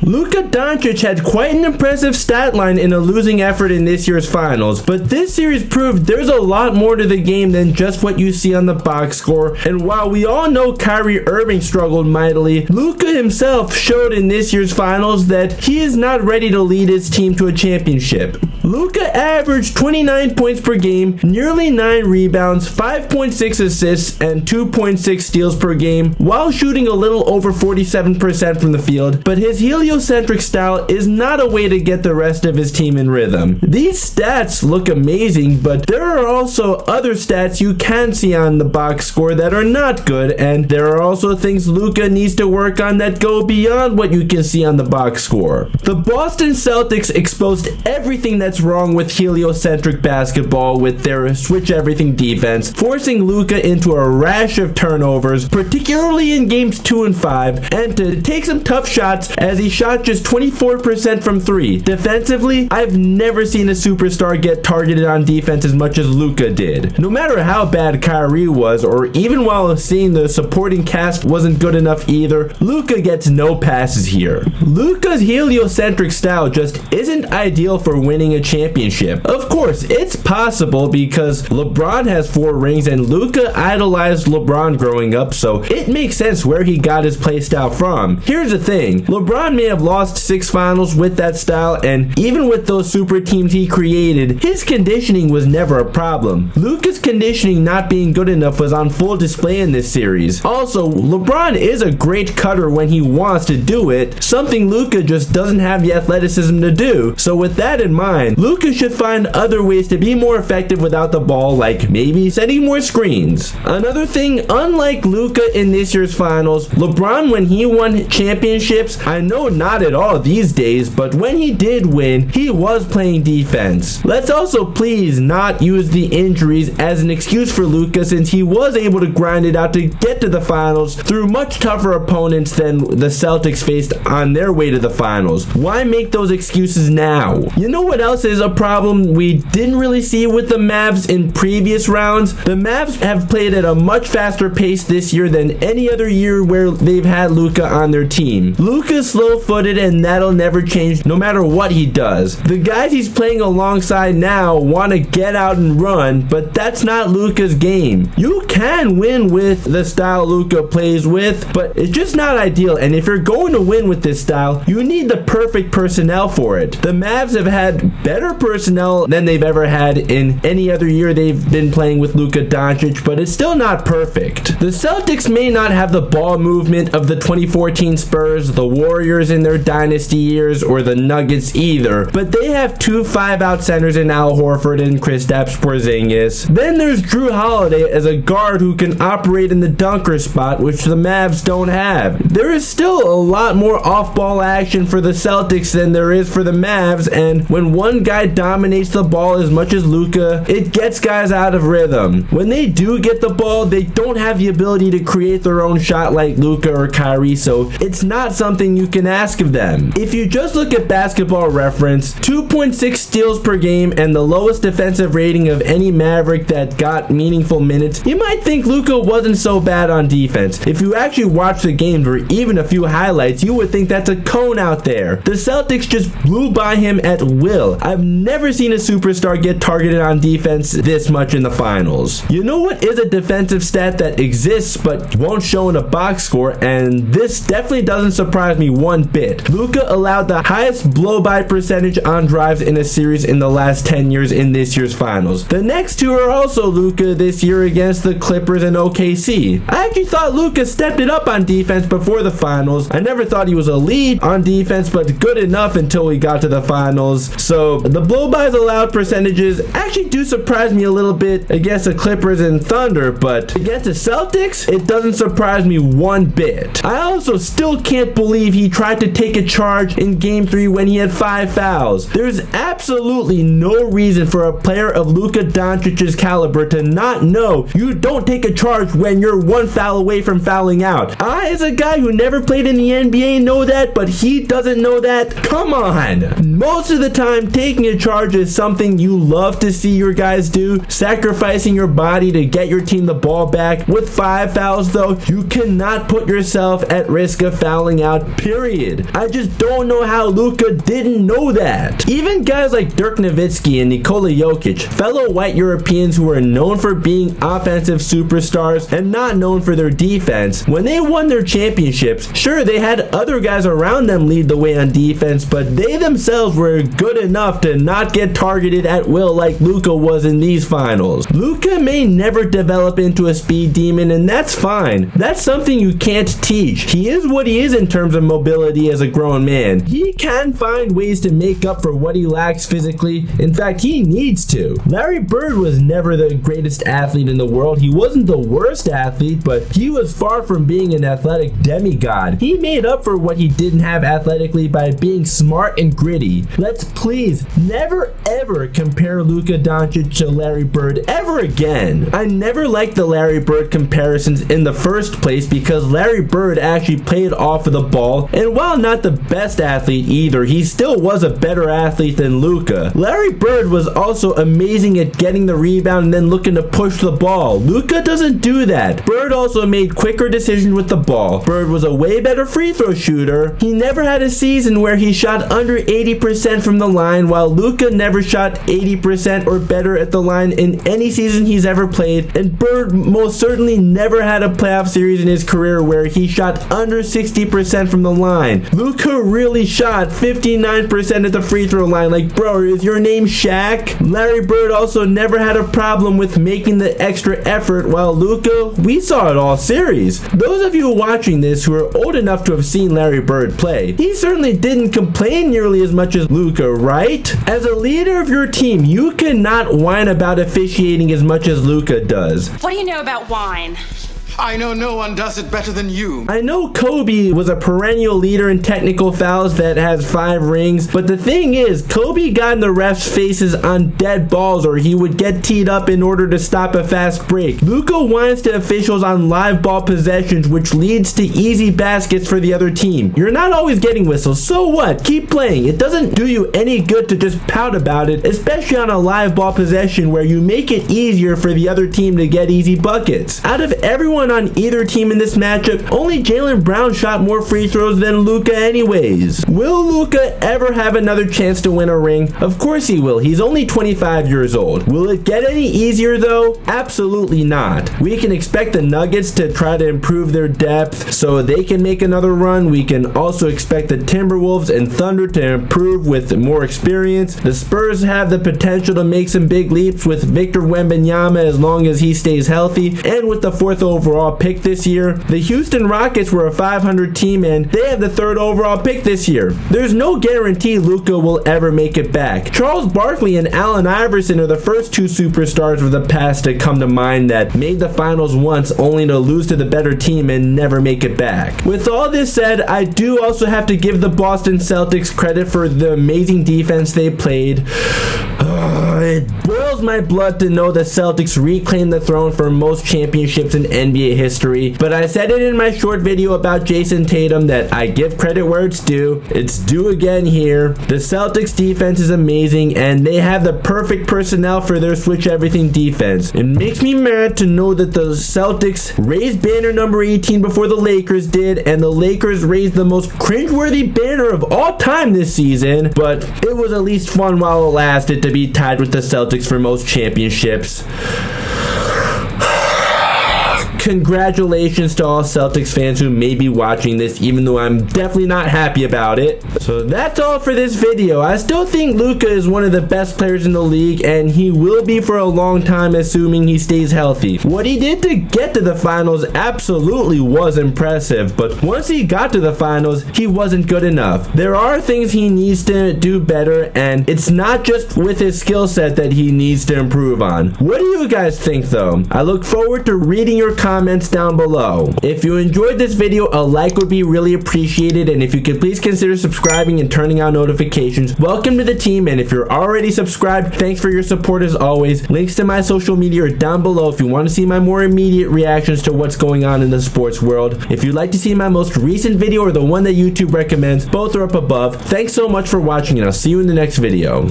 Luka Doncic had quite an impressive stat line in a losing effort in this year's finals, but this series proved there's a lot more to the game than just what you see on the box score, and while we all know Kyrie Irving struggled mightily, Luka himself showed in this year's finals that he is not ready to lead his team to a championship. Luka averaged 29 points per game, nearly 9 rebounds, 5.6 assists, and 2.6 steals per game, while shooting a little over 47% from the field, but his heliocentric style is not a way to get the rest of his team in rhythm. These stats look amazing, but there are also other stats you can see on the box score that are not good, and there are also things Luka needs to work on that go beyond what you can see on the box score. The Boston Celtics exposed everything that's wrong with heliocentric basketball with their switch everything defense, forcing Luka into a rash of turnovers, particularly in games 2 and 5, and to take some tough shots as he shot just 24% from 3. Defensively, I've never seen a superstar get targeted on defense as much as Luka did. No matter how bad Kyrie was, or even while seeing the supporting cast wasn't good enough either, Luka gets no passes here. Luka's heliocentric style just isn't ideal for winning a championship. Of course, it's possible because LeBron has 4 rings and Luka idolized LeBron growing up, so it makes sense where he got his play style from. Here's the thing, LeBron may have lost 6 finals with that style, and even with those super teams he created, his conditioning was never a problem. Luka's conditioning not being good enough was on full display in this series. Also, LeBron is a great cutter when he wants to do it, something Luka just doesn't have the athleticism to do. So with that in mind, Luka should find other ways to be more effective without the ball, like maybe setting more screens. Another thing, unlike Luka in this year's finals, LeBron, when he won championships, I know not at all these days, but when he did win, he was playing defense. Let's also please not use the injuries as an excuse for Luka, since he was able to grind it out to get to the finals through much tougher opponents than the Celtics faced on their way to the finals. Why make those excuses now? You know what else is a problem we didn't really see with the Mavs in previous rounds? The Mavs have played at a much faster pace this year than any other year where they've had Luka on their team. Luka's slow-footed, and that'll never change no matter what he does. The guys he's playing alongside now want to get out and run, but that's not Luka's game. You can win with the style Luka plays with, but it's just not ideal, and if you're going to win with this style, you need the perfect personnel for it. The Mavs have had better personnel than they've ever had in any other year they've been playing with Luka Doncic, but it's still not perfect. The Celtics may not have the ball movement of the 2014 Spurs, the Warriors in their dynasty years, or the Nuggets either, but they have 2 5-out centers in Al Horford and Kristaps Porzingis. Then there's Drew Holiday as a guard who can operate in the dunker spot, which the Mavs don't have. There is still a lot more off-ball action for the Celtics than there is for the Mavs, and when one guy dominates the ball as much as Luka, it gets guys out of rhythm. When they do get the ball, they don't have the ability to create their own shot like Luka or Kyrie, so it's not something you can ask of them. If you just look at Basketball Reference, 2.6 steals per game and the lowest defensive rating of any Maverick that got meaningful minutes, you might think Luka wasn't so bad on defense. If you actually watch the games or even a few highlights, you would think that's a cone out there. The Celtics just blew by him at will. I've never seen a superstar get targeted on defense this much in the finals. You know what is a defensive stat that exists but won't show in a box score, and this definitely doesn't surprise me one bit. Luka allowed the highest blow-by percentage on drives in a series in the last 10 years in this year's finals. The next two are also Luka this year against the Clippers and OKC. I actually thought Luka stepped it up on defense before the finals. I never thought he was elite on defense, but good enough until we got to the finals. So the blow-bys allowed percentages actually do surprise me a little bit against the Clippers and Thunder, but against the Celtics, it doesn't surprise me one bit. I also still can't believe he tried to take a charge in Game 3 when he had 5 fouls. There's absolutely no reason for a player of Luka Doncic's caliber to not know you don't take a charge when you're 1 foul away from fouling out. I, as a guy who never played in the NBA, know that, but he doesn't know that? Come on! Most of the time, taking a charge is something you love to see your guys do, sacrificing your body to get your team the ball back. With 5 fouls though, you cannot put yourself at risk of fouling out, period. talented. I just don't know how Luka didn't know that. Even guys like Dirk Nowitzki and Nikola Jokic, fellow white Europeans who are known for being offensive superstars and not known for their defense, when they won their championships, sure, they had other guys around them lead the way on defense, but they themselves were good enough to not get targeted at will like Luka was in these finals. Luka may never develop into a speed demon, and that's fine. That's something you can't teach. He is what he is in terms of mobility as a grown man. He can find ways to make up for what he lacks physically. In fact, he needs to. Larry Bird was never the greatest athlete in the world. He wasn't the worst athlete, but he was far from being an athletic demigod. He made up for what he didn't have athletically by being smart and gritty. Let's please never ever compare Luka Doncic to Larry Bird ever again. I never liked the Larry Bird comparisons in the first place because Larry Bird actually played off of the ball, and while not the best athlete either, he still was a better athlete than Luka. Larry Bird was also amazing at getting the rebound and then looking to push the ball. Luka doesn't do that. Bird also made quicker decisions with the ball. Bird was a way better free throw shooter. He never had a season where he shot under 80% from the line, while Luka never shot 80% or better at the line in any season he's ever played, and Bird most certainly never had a playoff series in his career where he shot under 60% from the line. Luka really shot 59% at the free throw line. Like, bro, is your name Shaq? Larry Bird also never had a problem with making the extra effort, while Luka, we saw it all series. Those of you watching this who are old enough to have seen Larry Bird play, he certainly didn't complain nearly as much as Luka, right? As a leader of your team, you cannot whine about officiating as much as Luka does. What do you know about wine? I know no one does it better than you. I know Kobe was a perennial leader in technical fouls that has 5 rings, but the thing is, Kobe got in the refs' faces on dead balls, or he would get teed up in order to stop a fast break. Luka whines to officials on live ball possessions, which leads to easy baskets for the other team. You're not always getting whistles, so what? Keep playing. It doesn't do you any good to just pout about it, especially on a live ball possession where you make it easier for the other team to get easy buckets. Out of everyone on either team in this matchup, only Jaylen Brown shot more free throws than Luka anyways. Will Luka ever have another chance to win a ring? Of course he will. He's only 25 years old. Will it get any easier though? Absolutely not. We can expect the Nuggets to try to improve their depth so they can make another run. We can also expect the Timberwolves and Thunder to improve with more experience. The Spurs have the potential to make some big leaps with Victor Wembanyama as long as he stays healthy, and with the 4th overall pick this year. The Houston Rockets were a 500 team and they have the 3rd overall pick this year. There's no guarantee Luka will ever make it back. Charles Barkley and Allen Iverson are the first 2 superstars of the past to come to mind that made the finals once only to lose to the better team and never make it back. With all this said, I do also have to give the Boston Celtics credit for the amazing defense they played. It boils my blood to know the Celtics reclaimed the throne for most championships in NBA history, but I said it in my short video about Jason Tatum that I give credit where it's due. It's due again here. The Celtics defense is amazing and they have the perfect personnel for their switch everything defense. It makes me mad to know that the Celtics raised banner number 18 before the Lakers did, and the Lakers raised the most cringeworthy banner of all time this season, but it was at least fun while it lasted to be tied with the Celtics for most championships. Congratulations to all Celtics fans who may be watching this, even though I'm definitely not happy about it. So that's all for this video. I still think Luka is one of the best players in the league, and he will be for a long time assuming he stays healthy. What he did to get to the finals absolutely was impressive, but once he got to the finals, he wasn't good enough. There are things he needs to do better, and it's not just with his skill set that he needs to improve on. What do you guys think though? I look forward to reading your comments down below. If you enjoyed this video, a like would be really appreciated, and if you could please consider subscribing and turning on notifications. Welcome to the team, and if you're already subscribed, thanks for your support as always. Links to my social media are down below if you want to see my more immediate reactions to what's going on in the sports world. If you'd like to see my most recent video or the one that YouTube recommends, both are up above. Thanks so much for watching, and I'll see you in the next video.